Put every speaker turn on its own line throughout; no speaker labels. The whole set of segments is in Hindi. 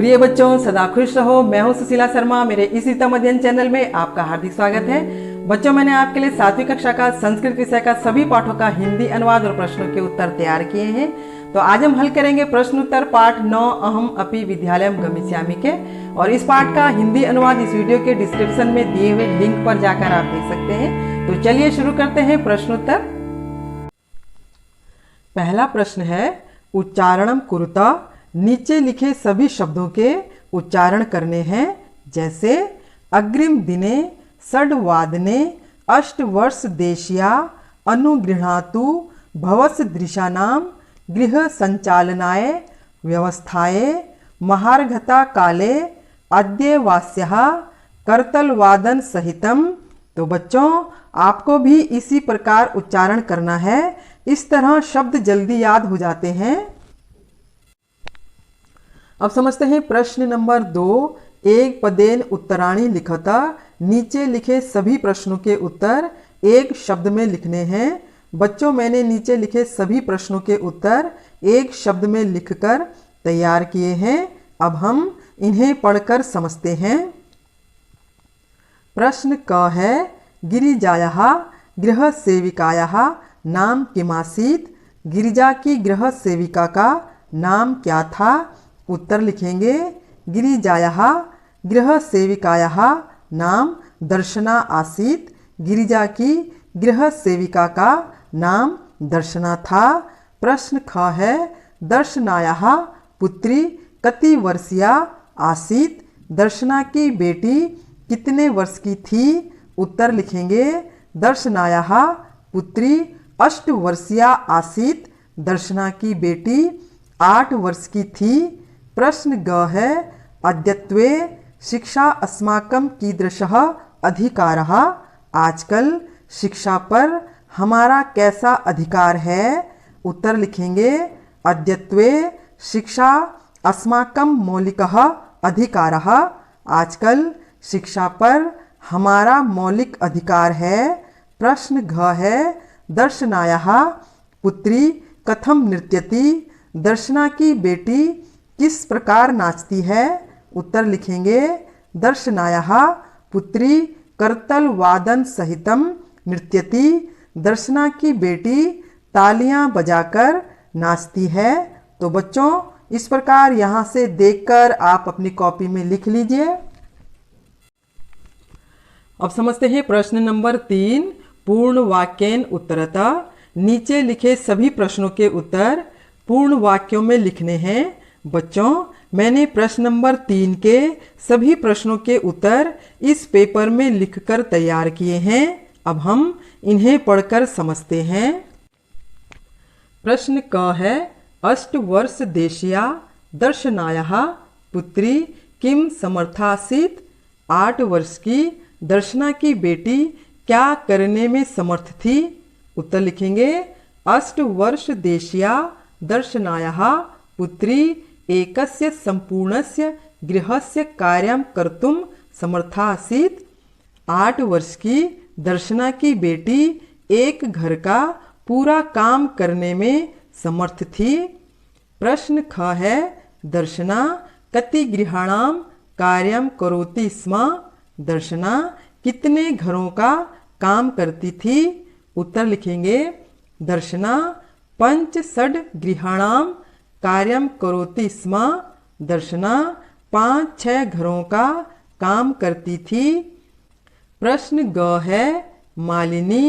प्रिय बच्चों, सदा खुश रहो। मैं हूं सुशीला शर्मा। मेरे इस रीतम अध्ययन चैनल में आपका हार्दिक स्वागत है। बच्चों, मैंने आपके लिए 7वीं कक्षा का संस्कृत विषय का सभी पाठों का हिंदी अनुवाद और प्रश्नों के उत्तर तैयार किए हैं। तो आज हम हल करेंगे प्रश्न उत्तर पाठ 9 अहम अपि विद्यालयम गमिष्यामि के। और इस पाठ का हिंदी अनुवाद इस वीडियो के डिस्क्रिप्शन में दिए हुए लिंक पर जाकर आप देख सकते हैं। तो चलिए शुरू करते हैं प्रश्नोत्तर। पहला प्रश्न है, उच्चारणम कुरुता। नीचे लिखे सभी शब्दों के उच्चारण करने हैं, जैसे अग्रिम दिने, षड्वादने, अष्टवर्ष देशिया, अनुगृह्णातु, भवस दृशानाम, गृह संचालनाय, व्यवस्थाये, महार्घता काले, अद्य वास्यः, करतलवादन सहितम। तो बच्चों, आपको भी इसी प्रकार उच्चारण करना है। इस तरह शब्द जल्दी याद हो जाते हैं। अब समझते हैं प्रश्न नंबर 2। एक पदेन उत्तराणी लिखता। नीचे लिखे सभी प्रश्नों के उत्तर एक शब्द में लिखने हैं। बच्चों, मैंने नीचे लिखे सभी प्रश्नों के उत्तर एक शब्द में लिखकर तैयार किए हैं। अब हम इन्हें पढ़कर समझते हैं। प्रश्न क है, गिरिजायाः गृह सेविकायाः नाम किमासीत्। गिरिजा की गृह सेविका का नाम क्या था? उत्तर लिखेंगे, गिरिजायाः गृह सेविकायाः नाम दर्शना आसीत्। गिरिजा की गृह सेविका का नाम दर्शना था। प्रश्न ख है, दर्शनायाः पुत्री कति वर्षीया आसीत्। दर्शना की बेटी कितने वर्ष की थी? उत्तर लिखेंगे, दर्शनायाः पुत्री 8 वर्षीया आसीत्। दर्शना की बेटी 8 वर्ष की थी। प्रश्न ग है, अद्यत्वे शिक्षा अस्माकं कीदृशः अधिकारः। आजकल शिक्षा पर हमारा कैसा अधिकार है? उत्तर लिखेंगे, अद्यत्वे शिक्षा अस्माकं मौलिकः अधिकारः। आजकल शिक्षा पर हमारा मौलिक अधिकार है। प्रश्न घ है, दर्शनायाः पुत्री कथम नृत्यति। दर्शना की बेटी किस प्रकार नाचती है? उत्तर लिखेंगे, दर्शनायाः पुत्री करतल वादन सहितम नृत्यति। दर्शना की बेटी तालियां बजाकर नाचती है। तो बच्चों, इस प्रकार यहाँ से देखकर आप अपनी कॉपी में लिख लीजिए। अब समझते हैं प्रश्न नंबर 3। पूर्ण वाक्येन उत्तरता। नीचे लिखे सभी प्रश्नों के उत्तर पूर्ण वाक्यों में लिखने हैं। बच्चों, मैंने प्रश्न नंबर 3 के सभी प्रश्नों के उत्तर इस पेपर में लिखकर तैयार किए हैं। अब हम इन्हें पढ़कर समझते हैं। प्रश्न क है, अष्टवर्ष देशिया दर्शनायाः पुत्री किम समर्थासीत्। 8 वर्ष की दर्शना की बेटी क्या करने में समर्थ थी? उत्तर लिखेंगे, अष्टवर्ष देशिया दर्शनायाः पुत्री एकस्य संपूर्णस्य गृहस्य कार्यं कर्तुं समर्थासीत्। 8 वर्ष की दर्शना की बेटी एक घर का पूरा काम करने में समर्थ थी। प्रश्न ख है, दर्शना कति गृहाणां कार्यं करोति स्म। दर्शना कितने घरों का काम करती थी? उत्तर लिखेंगे, दर्शना 5-6 गृहाणां कार्यं करोति स्म। दर्शना 5-6 घरों का काम करती थी। प्रश्न ग है, मालिनी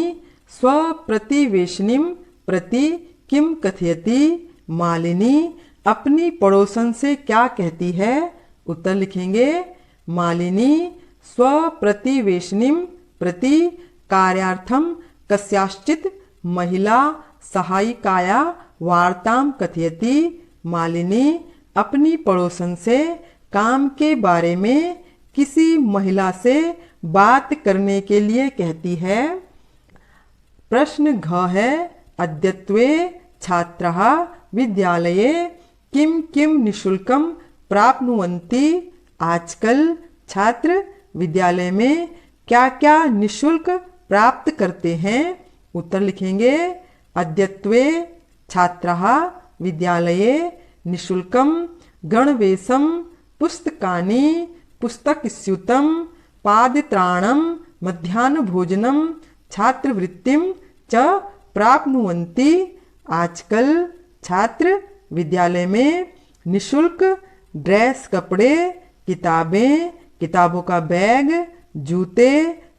स्वप्रतिवेशिनीं प्रति किम कथयति। मालिनी अपनी पड़ोसन से क्या कहती है? उत्तर लिखेंगे, मालिनी स्वप्रतिवेशिनीं प्रति कार्यार्थं कस्याश्चित् महिला सहायिकाया वार्तां कथयति। मालिनी अपनी पड़ोसन से काम के बारे में किसी महिला से बात करने के लिए कहती है। प्रश्न घ है, अद्यत्वे छात्राः विद्यालये किम किम निःशुल्कं प्राप्नुवन्ति। आजकल छात्र विद्यालय में क्या क्या निःशुल्क प्राप्त करते हैं? उत्तर लिखेंगे, अद्यत्वे छात्राः विद्यालये निःशुल्कं गणवेशं पुस्तकानि पुस्तकस्यूतं पादत्राणं मध्याह्न भोजनम छात्रवृत्तिम च प्राप्नुवन्ति। आजकल छात्र विद्यालय में निशुल्क ड्रेस, कपड़े, किताबें, किताबों का बैग, जूते,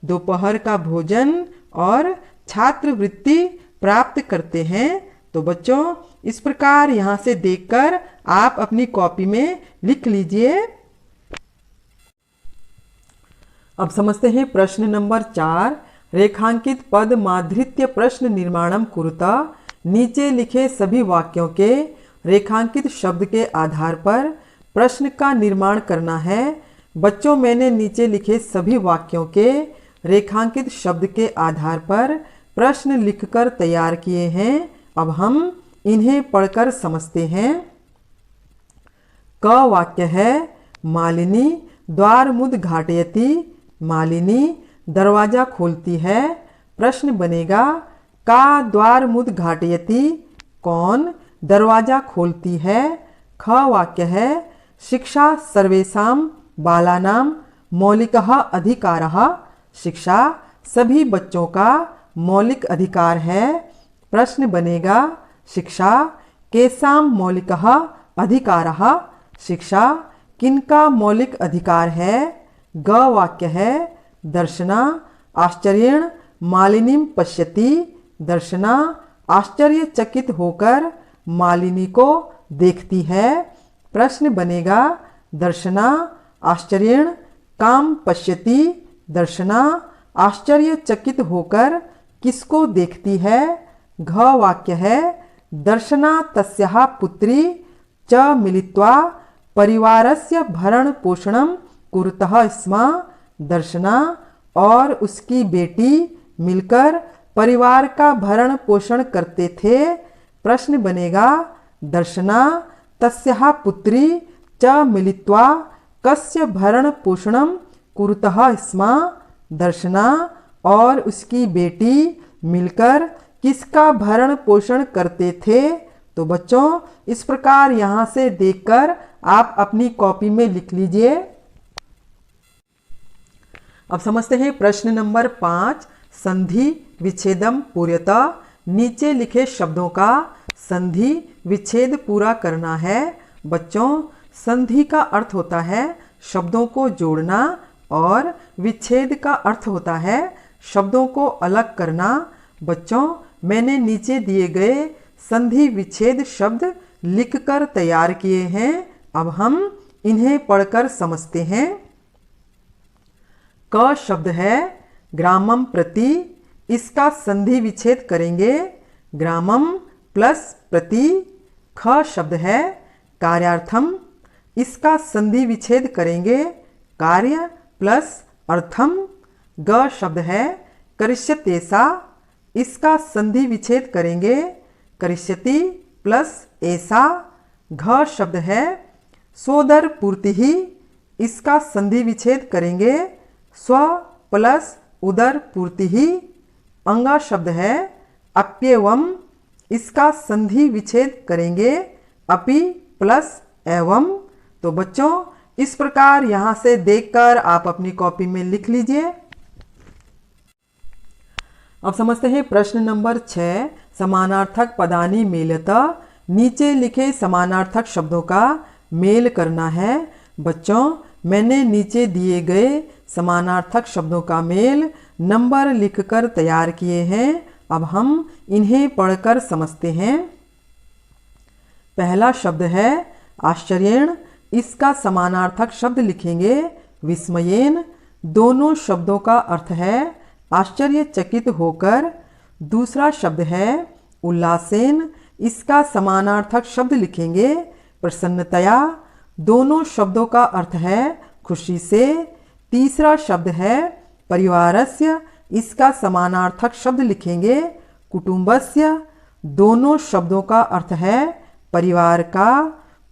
दोपहर का भोजन और छात्रवृत्ति प्राप्त करते हैं। तो बच्चों, इस प्रकार यहाँ से देखकर आप अपनी कॉपी में लिख लीजिए। अब समझते हैं प्रश्न नंबर 4। रेखांकित पद माधृत्य प्रश्न निर्माणम कुरुता। नीचे लिखे सभी वाक्यों के रेखांकित शब्द के आधार पर प्रश्न का निर्माण करना है। बच्चों, मैंने नीचे लिखे सभी वाक्यों के रेखांकित शब्द के आधार पर प्रश्न लिखकर तैयार किए हैं। अब हम इन्हें पढ़कर समझते हैं। क वाक्य है, मालिनी द्वारमुद् घाटयति। मालिनी दरवाजा खोलती है। प्रश्न बनेगा, का द्वारमुद् घाटयति, कौन दरवाजा खोलती है। ख वाक्य है, शिक्षा सर्वेषां बालानां मौलिकः अधिकारः। शिक्षा सभी बच्चों का मौलिक अधिकार है। प्रश्न बनेगा, शिक्षा केषां मौलिकः अधिकारः। शिक्षा किनका मौलिक अधिकार है। ग वाक्य है, दर्शना आश्चर्येण मालिनीं पश्यति। दर्शना आश्चर्यचकित होकर मालिनी को देखती है। प्रश्न बनेगा, दर्शना आश्चर्येण कां पश्यति। दर्शना आश्चर्यचकित होकर किसको देखती है। घ वाक्य है, दर्शना तस्याः पुत्री च मिलित्वा परिवारस्य भरण पोषणं कुरुतः स्म। दर्शना और उसकी बेटी मिलकर परिवार का भरण पोषण करते थे। प्रश्न बनेगा, दर्शना तस्याः पुत्री च मिलित्वा कस्य भरण पोषणं कुरुतः स्म। दर्शना और उसकी बेटी मिलकर किसका भरण पोषण करते थे। तो बच्चों, इस प्रकार यहाँ से देखकर आप अपनी कॉपी में लिख लीजिए। अब समझते हैं प्रश्न नंबर 5। संधि विच्छेदम पूर्यता। नीचे लिखे शब्दों का संधि विच्छेद पूरा करना है। बच्चों, संधि का अर्थ होता है शब्दों को जोड़ना और विच्छेद का अर्थ होता है शब्दों को अलग करना। बच्चों, मैंने नीचे दिए गए संधि विच्छेद शब्द लिखकर तैयार किए हैं। अब हम इन्हें पढ़कर समझते हैं। क शब्द है, ग्रामम प्रति। इसका संधि विच्छेद करेंगे ग्रामम प्लस प्रति। ख शब्द है, कार्यार्थम। इसका संधि विच्छेद करेंगे कार्य प्लस अर्थम। ग शब्द है, करिष्यतेषा। इसका संधि विच्छेद करेंगे करिष्यति प्लस ऐसा। घ शब्द है, सोदर पूर्ति ही। इसका संधि विच्छेद करेंगे स्व प्लस उदर पूर्ति ही। अंगा शब्द है, अप्येवम। इसका संधि विच्छेद करेंगे अपि प्लस एवं। तो बच्चों, इस प्रकार यहाँ से देखकर आप अपनी कॉपी में लिख लीजिए। अब समझते हैं प्रश्न नंबर 6। समानार्थक पदानि मेलत। नीचे लिखे समानार्थक शब्दों का मेल करना है। बच्चों, मैंने नीचे दिए गए समानार्थक शब्दों का मेल नंबर लिखकर तैयार किए हैं। अब हम इन्हें पढ़कर समझते हैं। पहला शब्द है आश्चर्येण। इसका समानार्थक शब्द लिखेंगे विस्मयेन। दोनों शब्दों का अर्थ है आश्चर्यचकित होकर। दूसरा शब्द है उल्लासेन। इसका समानार्थक शब्द लिखेंगे प्रसन्नतया। दोनों शब्दों का अर्थ है खुशी से। तीसरा शब्द है परिवारस्य। इसका समानार्थक शब्द लिखेंगे कुटुंबस्य। दोनों शब्दों का अर्थ है परिवार का।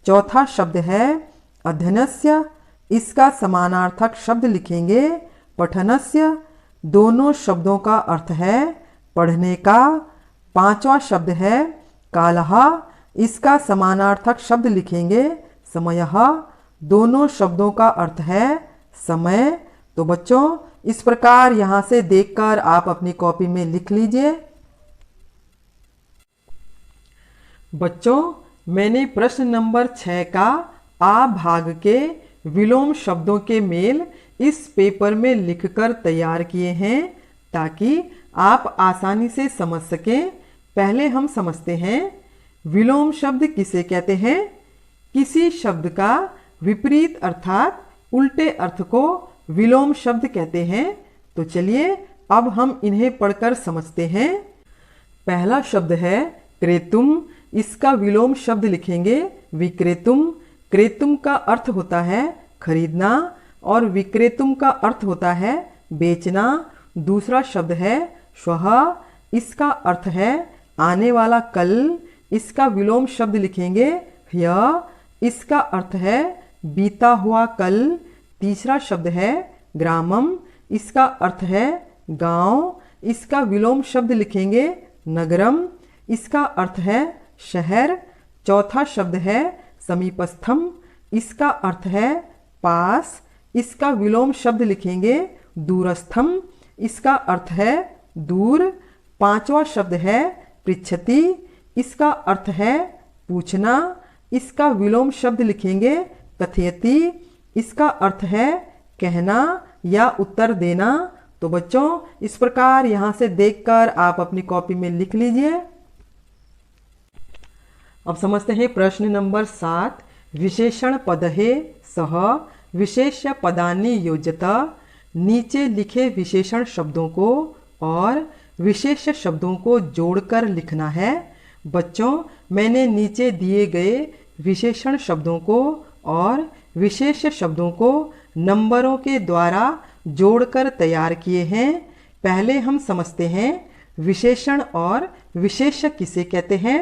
चौथा शब्द है अध्ययनस्य। इसका समानार्थक शब्द लिखेंगे पठनस्य। दोनों शब्दों का अर्थ है पढ़ने का। पांचवा शब्द है कालः। इसका समानार्थक शब्द लिखेंगे समयः। दोनों शब्दों का अर्थ है समय। तो बच्चों इस प्रकार यहाँ से देखकर आप अपनी कॉपी में लिख लीजिए। बच्चों मैंने प्रश्न नंबर 6 का आ भाग के विलोम शब्दों के मेल इस पेपर में लिखकर तैयार किए हैं ताकि आप आसानी से समझ सकें। पहले हम समझते हैं विलोम शब्द किसे कहते हैं। किसी शब्द का विपरीत अर्थात उल्टे अर्थ को विलोम शब्द कहते हैं। तो चलिए अब हम इन्हें पढ़कर समझते हैं। पहला शब्द है क्रेतुम। इसका विलोम शब्द लिखेंगे विक्रेतुम। क्रेतुम का अर्थ होता है खरीदना और विक्रेतुम का अर्थ होता है बेचना। दूसरा शब्द है श्वः। इसका अर्थ है आने वाला कल। इसका विलोम शब्द लिखेंगे ह्यः। इसका अर्थ है बीता हुआ कल। तीसरा शब्द है ग्रामम। इसका अर्थ है गांव। इसका विलोम शब्द लिखेंगे नगरम। इसका अर्थ है शहर। चौथा शब्द है समीपस्थम। इसका अर्थ है पास। इसका विलोम शब्द लिखेंगे दूरस्थम। इसका अर्थ है दूर। पांचवा शब्द है पृच्छति। इसका अर्थ है पूछना। इसका विलोम शब्द लिखेंगे कथयति। इसका अर्थ है कहना या उत्तर देना। तो बच्चों इस प्रकार यहाँ से देखकर आप अपनी कॉपी में लिख लीजिए। अब समझते हैं प्रश्न नंबर 7। विशेषण पदहे सह विशेष्य पदानि योजत। नीचे लिखे विशेषण शब्दों को और विशेष्य शब्दों को जोड़कर लिखना है। बच्चों मैंने नीचे दिए गए विशेषण शब्दों को और विशेष्य शब्दों को नंबरों के द्वारा जोड़कर तैयार किए हैं। पहले हम समझते हैं विशेषण और विशेष्य किसे कहते हैं।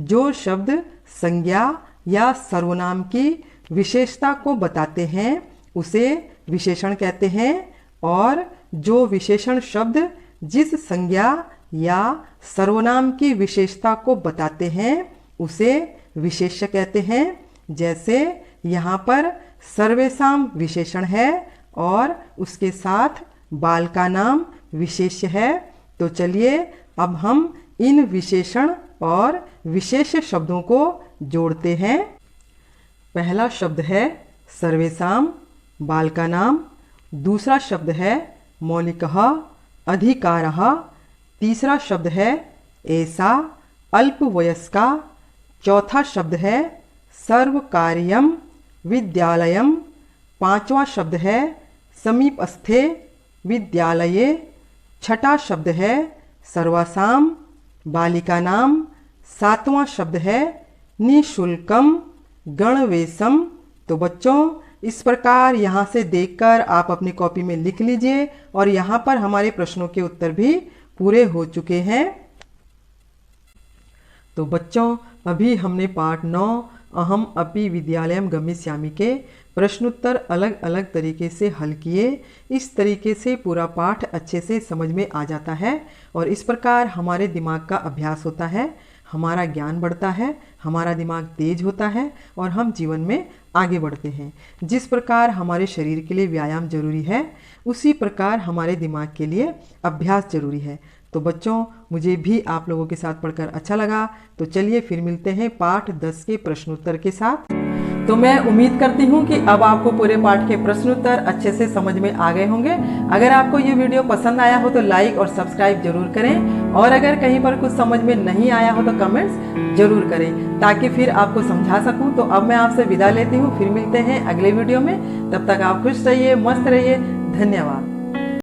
जो शब्द संज्ञा या सर्वनाम की विशेषता को बताते हैं उसे विशेषण कहते हैं और जो विशेषण शब्द जिस संज्ञा या सर्वनाम की विशेषता को बताते हैं उसे विशेष्य कहते हैं। जैसे यहाँ पर सर्वेषाम विशेषण है और उसके साथ बाल का नाम विशेष्य है। तो चलिए अब हम इन विशेषण और विशेष्य शब्दों को जोड़ते हैं। पहला शब्द है सर्वेषाम बाल का नाम। दूसरा शब्द है मौलिकः अधिकारः। तीसरा शब्द है ऐसा अल्पवयस्का। चौथा शब्द है सर्वकार्यम विद्यालयम। पांचवा शब्द है समीपस्थे विद्यालये। छठा शब्द है सर्वासाम बालिका नाम। सातवां शब्द है निःशुल्कम गणवेशम। तो बच्चों इस प्रकार यहाँ से देखकर आप अपनी कॉपी में लिख लीजिए और यहाँ पर हमारे प्रश्नों के उत्तर भी पूरे हो चुके हैं। तो बच्चों अभी हमने पाठ 9 अहम अपि विद्यालयम गमिष्यामि के प्रश्नोत्तर अलग अलग तरीके से हल किए। इस तरीके से पूरा पाठ अच्छे से समझ में आ जाता है और इस प्रकार हमारे दिमाग का अभ्यास होता है, हमारा ज्ञान बढ़ता है, हमारा दिमाग तेज होता है और हम जीवन में आगे बढ़ते हैं। जिस प्रकार हमारे शरीर के लिए व्यायाम जरूरी है उसी प्रकार हमारे दिमाग के लिए अभ्यास जरूरी है। तो बच्चों मुझे भी आप लोगों के साथ पढ़कर अच्छा लगा। तो चलिए फिर मिलते हैं पाठ 10 के प्रश्नोत्तर के साथ। तो मैं उम्मीद करती हूँ कि अब आपको पूरे पाठ के प्रश्नोत्तर अच्छे से समझ में आ गए होंगे। अगर आपको ये वीडियो पसंद आया हो तो लाइक और सब्सक्राइब जरूर करें और अगर कहीं पर कुछ समझ में नहीं आया हो तो कमेंट्स जरूर करें ताकि फिर आपको समझा सकूं। तो अब मैं आपसे विदा लेती हूँ, फिर मिलते हैं अगले वीडियो में। तब तक आप खुश रहिए, मस्त रहिए। धन्यवाद।